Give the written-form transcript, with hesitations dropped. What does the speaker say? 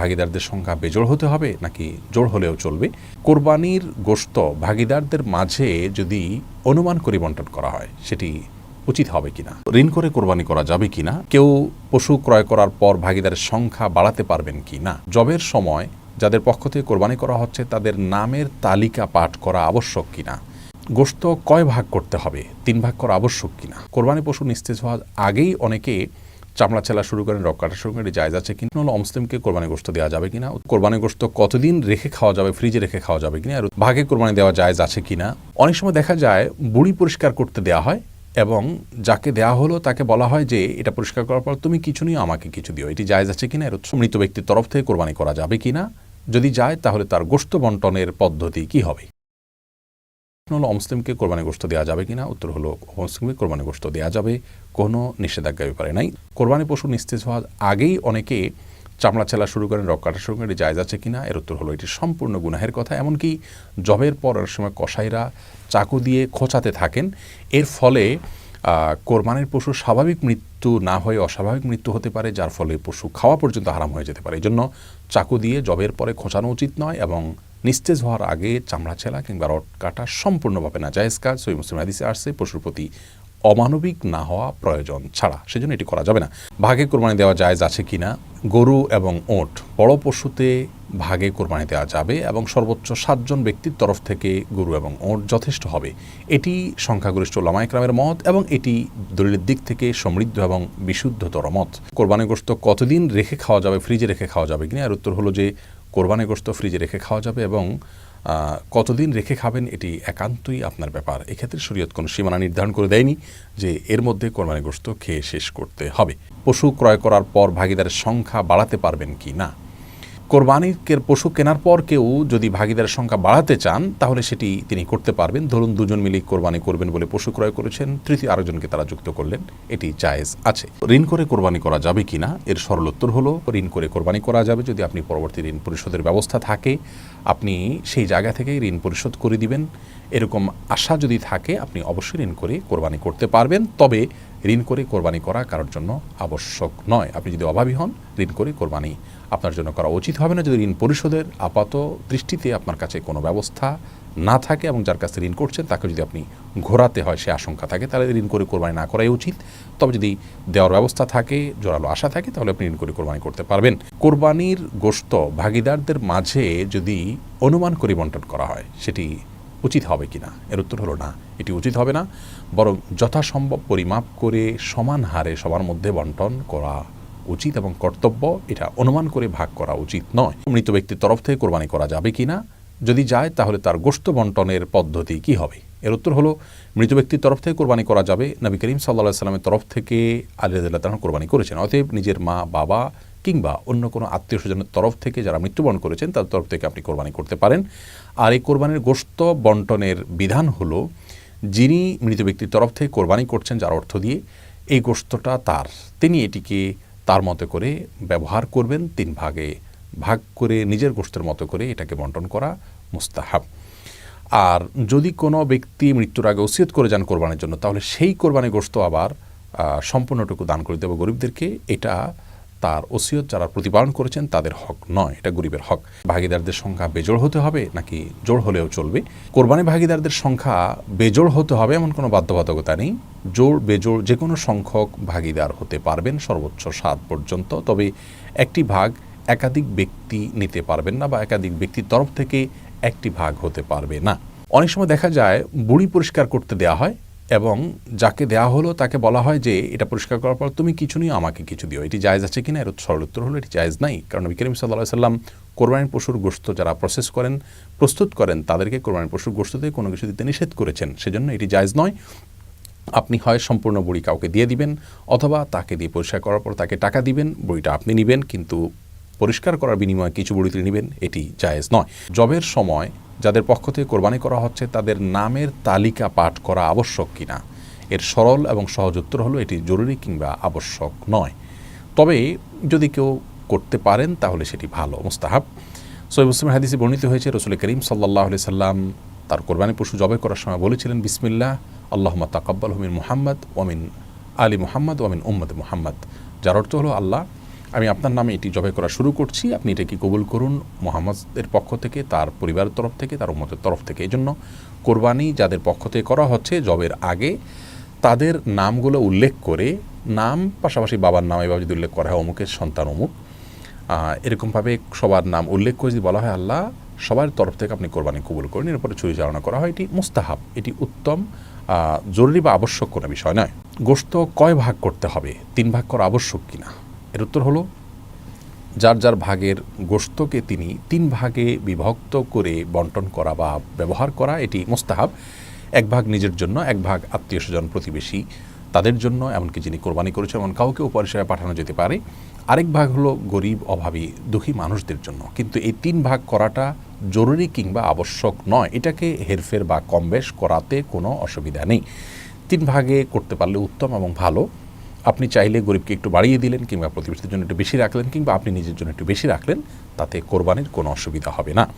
ভাগিদারদের সংখ্যা বেজোড় হতে হবে নাকি জোড় হলেও চলবে? কোরবানির গোশত ভাগিদারদের মাঝে যদি অনুমান করে বন্টন করা হয় সেটি উচিত হবে কিনা? ঋণ করে কোরবানি করা যাবে কিনা? কেউ পশু ক্রয় করার পর ভাগিদারের সংখ্যা বাড়াতে পারবেন কিনা? জবের সময় যাদের পক্ষ থেকে কোরবানি করা হচ্ছে তাদের নামের তালিকা পাঠ করা আবশ্যক কিনা? গোশত কয় ভাগ করতে হবে? 3 ভাগ করা আবশ্যক কিনা? কোরবানি পশু নিস্তেজ হওয়ার আগেই অনেকে চামড়া ছেলা শুরু করেন, রক কাটা শুরু করেন, জায়েজ আছে কিনা? হলো অমুসলিমকে কোরবানি গোশত দেওয়া যাবে কিনা? কোরবানি গোশত কতদিন রেখে খাওয়া যাবে, ফ্রিজে রেখে খাওয়া যাবে কিনা? আর ভাগে কোরবানি দেওয়া জায়েজ আছে কিনা? অনেক সময় দেখা যায় বুড়ি পরিষ্কার করতে দেওয়া হয় এবং যাকে দেওয়া হলো তাকে বলা হয় যে এটা পরিষ্কার করার পর তুমি কিছু নিও, আমাকে কিছু দিও। এটি জায়েজ আছে কিনা? এর মৃত ব্যক্তির তরফ থেকে কোরবানি করা যাবে কিনা? যদি যায় তাহলে তার গোশত বন্টনের পদ্ধতি কি হবে? হলো অমুসলিমকে কোরবানি গোশত দেওয়া যাবে কিনা? উত্তর হলো অমুসলিমকে কোরবানি গোশত দেওয়া যাবে, কোনো নিষেধাজ্ঞা ব্যাপারে নাই। কোরবানি পশু নিস্তেজ হওয়ার আগেই অনেকে চামড়া ছেলা শুরু করেন, রক কাটা শুরু করেন, এটি জায়েজ আছে কিনা? এর উত্তর হলো এটি সম্পূর্ণ গুনাহের কথা। এমনকি জবের পরের সময় কসাইরা চাকু দিয়ে খোঁচাতে থাকেন, এর ফলে কোরবানির পশু স্বাভাবিক মৃত্যু না হয়ে অস্বাভাবিক মৃত্যু হতে পারে, যার ফলে পশু খাওয়া পর্যন্ত হারাম হয়ে যেতে পারে। এই জন্য চাকু দিয়ে জবের পরে খোঁচানো উচিত নয় এবং নিস্তেজ হওয়ার আগে চামড়া ছেলা কিংবা রড কাটা সম্পূর্ণভাবে নাজায়েজ কাজ। সহিহ মুসলিম হাদিসে আসছে পশুর প্রতি অমানবিক না হওয়া প্রয়োজন ছাড়া, সেজন্য এটি করা যাবে না। ভাগে কোরবানি দেওয়া জায়েজ আছে কিনা? গরু এবং ওট বড় পশুতে ভাগে কোরবানি দেওয়া যাবে এবং সর্বোচ্চ 7 জন ব্যক্তির তরফ থেকে গরু এবং ওট যথেষ্ট হবে। এটি সংখ্যাগরিষ্ঠ উলামায়ে কেরামের মত এবং এটি দলিলের দিক থেকে সমৃদ্ধ এবং বিশুদ্ধতর মত। কোরবানি গোশত কতদিন রেখে খাওয়া যাবে, ফ্রিজে রেখে খাওয়া যাবে কিনা? এর উত্তর হলো যে কোরবানি গোশত ফ্রিজে রেখে খাওয়া যাবে এবং কতদিন রেখে খাবেন এটি একান্তই আপনার ব্যাপার। এক্ষেত্রে শরীয়ত কোনো সীমানা নির্ধারণ করে দেয়নি যে এর মধ্যে কোরবানি গোশত খেয়ে শেষ করতে হবে। পশু ক্রয় করার পর ভাগিদারের সংখ্যা বাড়াতে পারবেন কি না? কোরবানির পশু কেনার পর কেউ যদি ভাগিদারের সংখ্যা বাড়াতে চান তাহলে সেটি তিনি করতে পারবেন। ধরুন 2 জন মিলে কোরবানি করবেন বলে পশু ক্রয় করেছেন, তৃতীয় আরেকজনকে তারা যুক্ত করলেন, এটি জায়েজ আছে। ঋণ করে কোরবানি করা যাবে কিনা? এর সরল উত্তর হলো ঋণ করে কোরবানি করা যাবে যদি আপনি পরবর্তী ঋণ পরিশোধের ব্যবস্থা থাকে, আপনি সেই জায়গা থেকেই ঋণ পরিশোধ করে দিবেন। এরকম আশা যদি থাকে আপনি অবশ্যই ঋণ করে কোরবানি করতে পারবেন, তবে ঋণ করে কোরবানি করা কারোর জন্য আবশ্যক নয়। আপনি যদি অভাবী হন ঋণ করে কোরবানি আপনার জন্য করা উচিত হবে না যদি ঋণ পরিশোধের আপাত দৃষ্টিতে আপনার কাছে কোনো ব্যবস্থা না থাকে এবং যার কাছে ঋণ করছেন তাকে যদি আপনি ঘোরাতে হয় সে আশঙ্কা থাকে, তাহলে ঋণ করে কোরবানি না করাই উচিত। তবে যদি দেওয়ার ব্যবস্থা থাকে, জোরালো আশা থাকে, তাহলে আপনি ঋণ করে কোরবানি করতে পারবেন। কোরবানির গোশত ভাগিদারদের মাঝে যদি অনুমান করে বন্টন করা হয় সেটি উচিত হবে কিনা? এর উত্তর হলো না, এটি উচিত হবে না, বরং যথাসম্ভব পরিমাপ করে সমান হারে সবার মধ্যে বন্টন করা উচিত এবং কর্তব্য। এটা অনুমান করে ভাগ করা উচিত নয়। মৃত ব্যক্তির তরফ থেকে কোরবানি করা যাবে কিনা? যদি যায় তাহলে তার গোশত বন্টনের পদ্ধতি কি হবে? এর উত্তর হলো মৃত ব্যক্তির তরফ থেকে কোরবানি করা যাবে। নবী করিম সাল্লাল্লাহু আলাইহি সাল্লামের তরফ থেকে আলী রাদিয়াল্লাহু তাআলা কোরবানি করেছেন, অতএব নিজের মা, বাবা কিংবা অন্য কোনো আত্মীয় স্বজনের তরফ থেকে যারা মৃত্যুবরণ করেছেন তার তরফ থেকে আপনি কোরবানি করতে পারেন। আর এই কোরবানির গোশত বন্টনের বিধান হলো যিনি মৃত ব্যক্তির তরফ থেকে কোরবানি করছেন যার অর্থ দিয়ে, এই গোশতটা তার, তিনি এটিকে তার মতো করে ব্যবহার করবেন। 3 ভাগে ভাগ করে নিজের গোশতের মতো করে এটাকে বন্টন করা মুস্তাহাব। আর যদি কোনো ব্যক্তি মৃত্যুর আগে ওসিয়ত করে যান কোরবানির জন্য, তাহলে সেই কোরবানি গোশত আবার সম্পূর্ণটুকু দান করে দেব গরিবদেরকে। এটা তার ওসিয়ত যারা প্রতিপালন করেছেন তাদের হক নয়, এটা গরিবের হক। ভাগিদারদের সংখ্যা বেজোড় হতে হবে নাকি জোড় হলেও চলবে? কোরবানি ভাগিদারদের সংখ্যা বেজোড় হতে হবে এমন কোনো বাধ্যবাধকতা নেই। জোড় বেজোড় যে কোনো সংখ্যক ভাগিদার হতে পারবেন, সর্বোচ্চ 7 পর্যন্ত। তবে একটি ভাগ একাধিক ব্যক্তি নিতে পারবেন না বা একাধিক ব্যক্তির তরফ থেকে একটি ভাগ হতে পারবে না। অনেক সময় দেখা যায় বুড়ি পরিষ্কার করতে দেওয়া হয় এবং যাকে দেওয়া হলো তাকে বলা হয় যে এটা পরিষ্কার করার পর তুমি কিছু নিও, আমাকে কিছু দিও। এটি জায়েজ আছে কিনা? এর সরল উত্তর হলো এটি জায়েজ নাই। কারণ নবী করিম সাল্লাল্লাহু আলাইহি সাল্লাম কোরবানির পশুর গোশত যারা প্রস্তুত করেন তাদেরকে কোরবানির পশুর গোশত থেকে কোনো কিছু দিতে নিষেধ করেছেন, সেজন্য এটি জায়েজ নয়। আপনি হয় সম্পূর্ণ বুড়ি কাউকে দিয়ে দিবেন অথবা তাকে দিয়ে পরিষ্কার করার পর তাকে টাকা দিবেন, বুড়িটা আপনি নেবেন, কিন্তু পরিষ্কার করার বিনিময়ে কিছু বুড়ি তুলে নেবেন, এটি জায়েজ নয়। জবের সময় যাদের পক্ষ থেকে কোরবানি করা হচ্ছে তাদের নামের তালিকা পাঠ করা আবশ্যক কিনা? এর সরল এবং সহজ উত্তর হলো এটি জরুরি কিংবা আবশ্যক নয়। তবে যদি কেউ করতে পারেন তাহলে সেটি ভালো, মুস্তাহাব। সহিহ মুসলিমের হাদিসে বর্ণিত হয়েছে রাসূল করিম সাল্লাল্লাহু আলাইহি সাল্লাম তার কোরবানি পশু জবাই করার সময় বলেছিলেন, বিসমিল্লাহ আল্লাহুম্মা তাকাব্বালহু মিন মুহাম্মদ ওয়া মিন আলি মুহাম্মদ ওয়া মিন উম্মতি মুহাম্মদ, যার অর্থ হলো আল্লাহ আমি আপনার নামে এটি জবাই করা শুরু করছি, আপনি এটাকে কবুল করুন মুহাম্মদের পক্ষ থেকে, তার পরিবারের তরফ থেকে, তার উম্মতের তরফ থেকে। এই জন্য কোরবানি যাদের পক্ষ থেকে করা হচ্ছে জবের আগে তাদের নামগুলো উল্লেখ করে, নাম পাশাপাশি বাবার নাম এভাবে যদি উল্লেখ করা হয় অমুকের সন্তান অমুক, এরকমভাবে সবার নাম উল্লেখ করে যদি বলা হয় আল্লাহ সবার তরফ থেকে আপনি কোরবানি কবুল করেন, এর উপরে ছুরি চালনা করা হয়, এটি মুস্তাহাব, এটি উত্তম, জরুরি বা আবশ্যক কোনো বিষয় নয়। গোশত কয় ভাগ করতে হবে, 3 ভাগ করা আবশ্যক কিনা? এর উত্তর হলো যার যার ভাগের গোশতকে তিনি 3 ভাগে বিভক্ত করে বন্টন করা বা ব্যবহার করা এটি মুস্তাহাব। 1 ভাগ নিজের জন্য, 1 ভাগ আত্মীয় স্বজন প্রতিবেশী তাদের জন্য, এমনকি যিনি কোরবানি করেছেন এমন কাউকে উপহার হিসেবে পাঠানো যেতে পারে। আরেক ভাগ হলো গরিব, অভাবী, দুঃখী মানুষদের জন্য। কিন্তু এই 3 ভাগ করাটা জরুরি কিংবা আবশ্যক নয়, এটাকে হেরফের বা কমবেশ করাতে কোনো অসুবিধা নেই। 3 ভাগে করতে পারলে উত্তম এবং ভালো। আপনি চাইলে গরিবকে একটু বাড়িয়ে দিলেন কিংবা প্রতিবেশীদের জন্য একটু বেশি রাখলেন কিংবা আপনি নিজের জন্য একটু বেশি রাখলেন, তাতে কোরবানির কোনো অসুবিধা হবে না।